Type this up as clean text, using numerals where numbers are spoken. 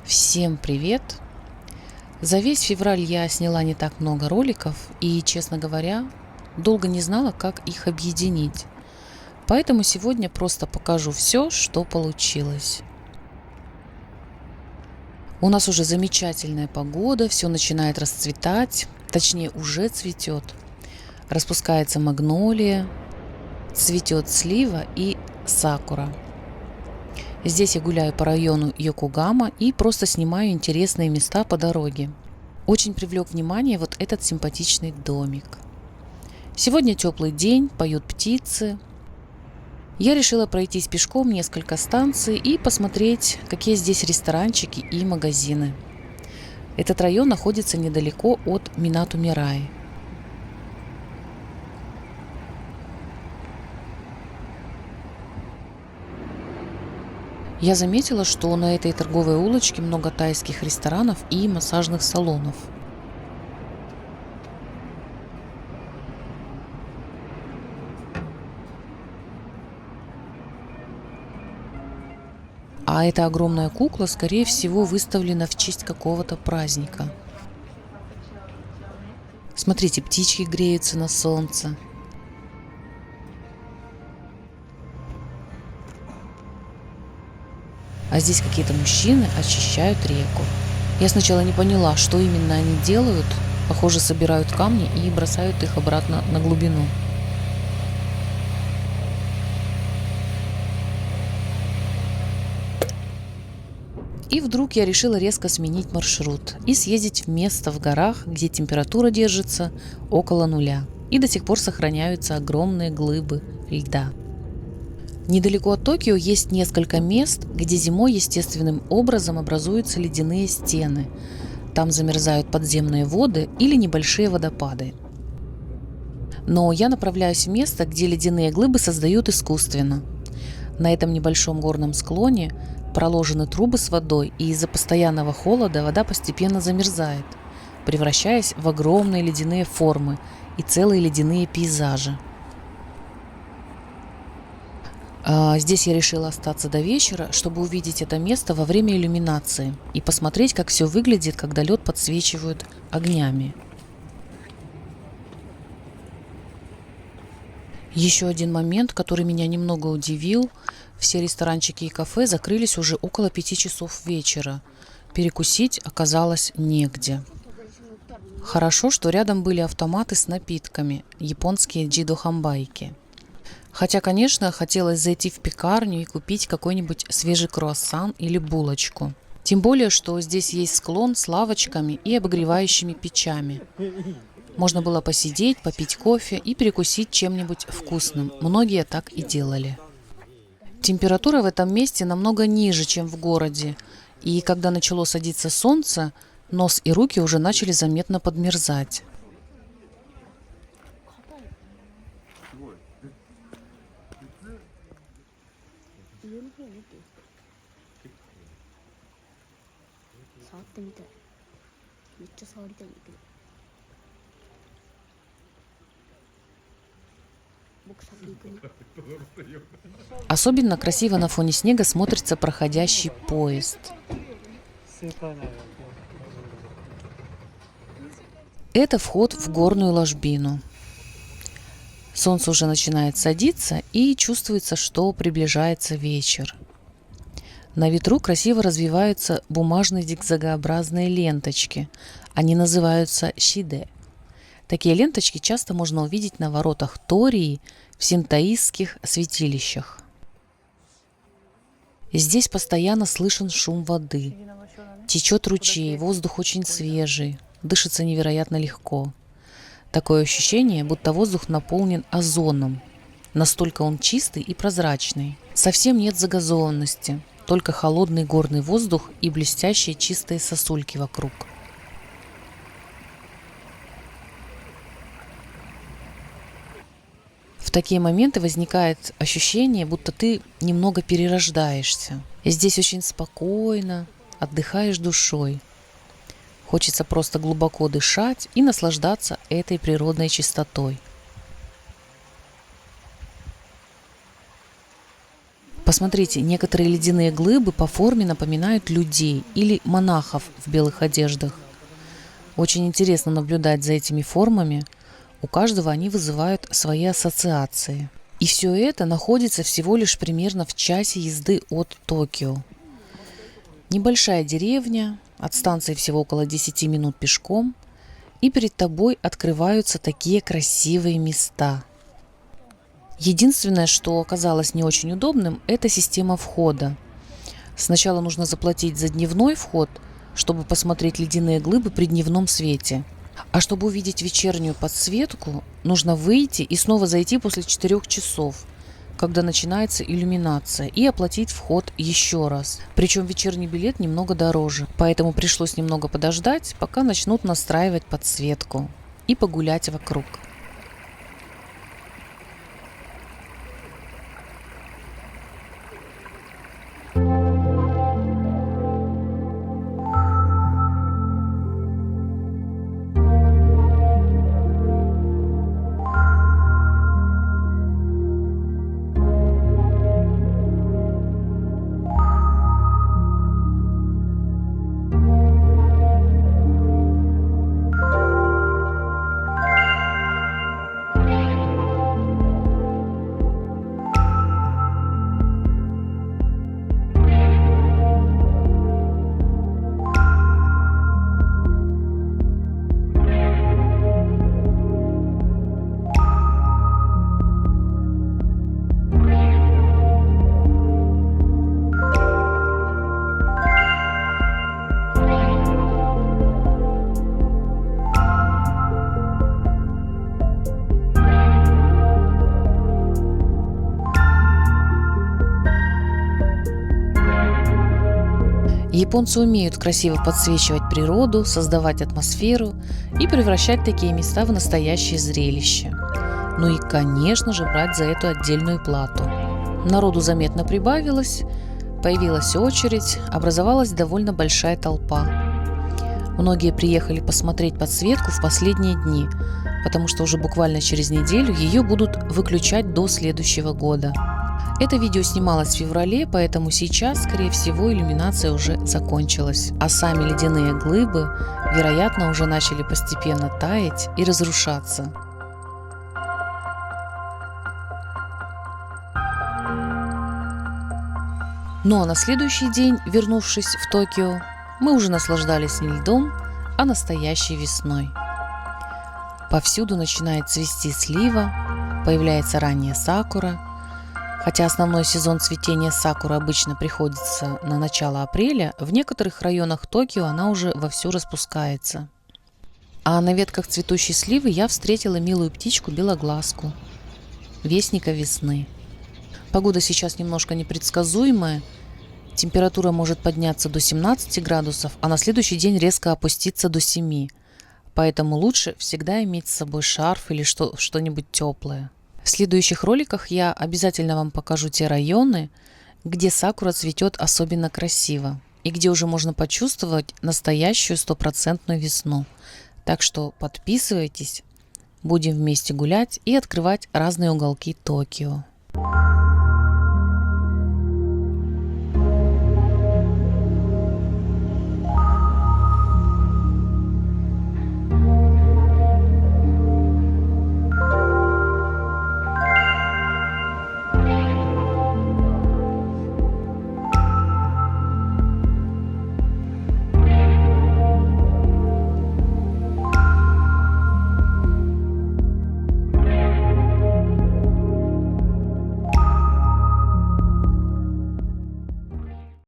Всем привет! За весь февраль я сняла не так много роликов и, честно говоря, долго не знала, как их объединить. Поэтому сегодня просто покажу все, что получилось. У нас уже замечательная погода, все начинает расцветать, точнее уже цветет. Распускается магнолия, цветет слива и сакура. Здесь я гуляю по району Йокогама и просто снимаю интересные места по дороге. Очень привлек внимание вот этот симпатичный домик. Сегодня теплый день, поют птицы. Я решила пройтись пешком несколько станций и посмотреть, какие здесь ресторанчики и магазины. Этот район находится недалеко от Минато-Мираи. Я заметила, что на этой торговой улочке много тайских ресторанов и массажных салонов. А эта огромная кукла, скорее всего, выставлена в честь какого-то праздника. Смотрите, птички греются на солнце. А здесь какие-то мужчины очищают реку. Я сначала не поняла, что именно они делают. Похоже, собирают камни и бросают их обратно на глубину. И вдруг я решила резко сменить маршрут и съездить в место в горах, где температура держится около нуля. И до сих пор сохраняются огромные глыбы льда. Недалеко от Токио есть несколько мест, где зимой естественным образом образуются ледяные стены. Там замерзают подземные воды или небольшие водопады. Но я направляюсь в место, где ледяные глыбы создают искусственно. На этом небольшом горном склоне проложены трубы с водой, и из-за постоянного холода вода постепенно замерзает, превращаясь в огромные ледяные формы и целые ледяные пейзажи. Здесь я решила остаться до вечера, чтобы увидеть это место во время иллюминации и посмотреть, как все выглядит, когда лед подсвечивают огнями. Еще один момент, который меня немного удивил. Все ресторанчики и кафе закрылись уже около 5 часов вечера. Перекусить оказалось негде. Хорошо, что рядом были автоматы с напитками, японские джидо-хамбайки. Хотя, конечно, хотелось зайти в пекарню и купить какой-нибудь свежий круассан или булочку. Тем более, что здесь есть склон с лавочками и обогревающими печами. Можно было посидеть, попить кофе и перекусить чем-нибудь вкусным. Многие так и делали. Температура в этом месте намного ниже, чем в городе. И когда начало садиться солнце, нос и руки уже начали заметно подмерзать. Особенно красиво на фоне снега смотрится проходящий поезд. Это вход в горную ложбину. Солнце уже начинает садиться, и чувствуется, что приближается вечер. На ветру красиво развиваются бумажные зигзагообразные ленточки. Они называются шиде. Такие ленточки часто можно увидеть на воротах Тории в синтоистских святилищах. Здесь постоянно слышен шум воды. Течет ручей, воздух очень свежий, дышится невероятно легко. Такое ощущение, будто воздух наполнен озоном. Настолько он чистый и прозрачный. Совсем нет загазованности, только холодный горный воздух и блестящие чистые сосульки вокруг. В такие моменты возникает ощущение, будто ты немного перерождаешься. И здесь очень спокойно, отдыхаешь душой. Хочется просто глубоко дышать и наслаждаться этой природной чистотой. Посмотрите, некоторые ледяные глыбы по форме напоминают людей или монахов в белых одеждах. Очень интересно наблюдать за этими формами. У каждого они вызывают свои ассоциации. И все это находится всего лишь примерно в часе езды от Токио. Небольшая деревня, от станции всего около 10 минут пешком, и перед тобой открываются такие красивые места. Единственное, что оказалось не очень удобным, это система входа. Сначала нужно заплатить за дневной вход, чтобы посмотреть ледяные глыбы при дневном свете. А чтобы увидеть вечернюю подсветку, нужно выйти и снова зайти после 4 часов, когда начинается иллюминация, и оплатить вход еще раз. Причем вечерний билет немного дороже, поэтому пришлось немного подождать, пока начнут настраивать подсветку, и погулять вокруг. Японцы умеют красиво подсвечивать природу, создавать атмосферу и превращать такие места в настоящее зрелище. Ну и, конечно же, брать за эту отдельную плату. Народу заметно прибавилось, появилась очередь, образовалась довольно большая толпа. Многие приехали посмотреть подсветку в последние дни, потому что уже буквально через неделю ее будут выключать до следующего года. Это видео снималось в феврале, поэтому сейчас, скорее всего, иллюминация уже закончилась, а сами ледяные глыбы, вероятно, уже начали постепенно таять и разрушаться. Ну а на следующий день, вернувшись в Токио, мы уже наслаждались не льдом, а настоящей весной. Повсюду начинает цвести слива, появляется ранняя сакура. Хотя основной сезон цветения сакуры обычно приходится на начало апреля, в некоторых районах Токио она уже вовсю распускается. А на ветках цветущей сливы я встретила милую птичку-белоглазку, вестника весны. Погода сейчас немножко непредсказуемая, температура может подняться до 17 градусов, а на следующий день резко опуститься до 7, поэтому лучше всегда иметь с собой шарф или что-нибудь теплое. В следующих роликах я обязательно вам покажу те районы, где сакура цветет особенно красиво и где уже можно почувствовать настоящую стопроцентную весну. Так что подписывайтесь, будем вместе гулять и открывать разные уголки Токио.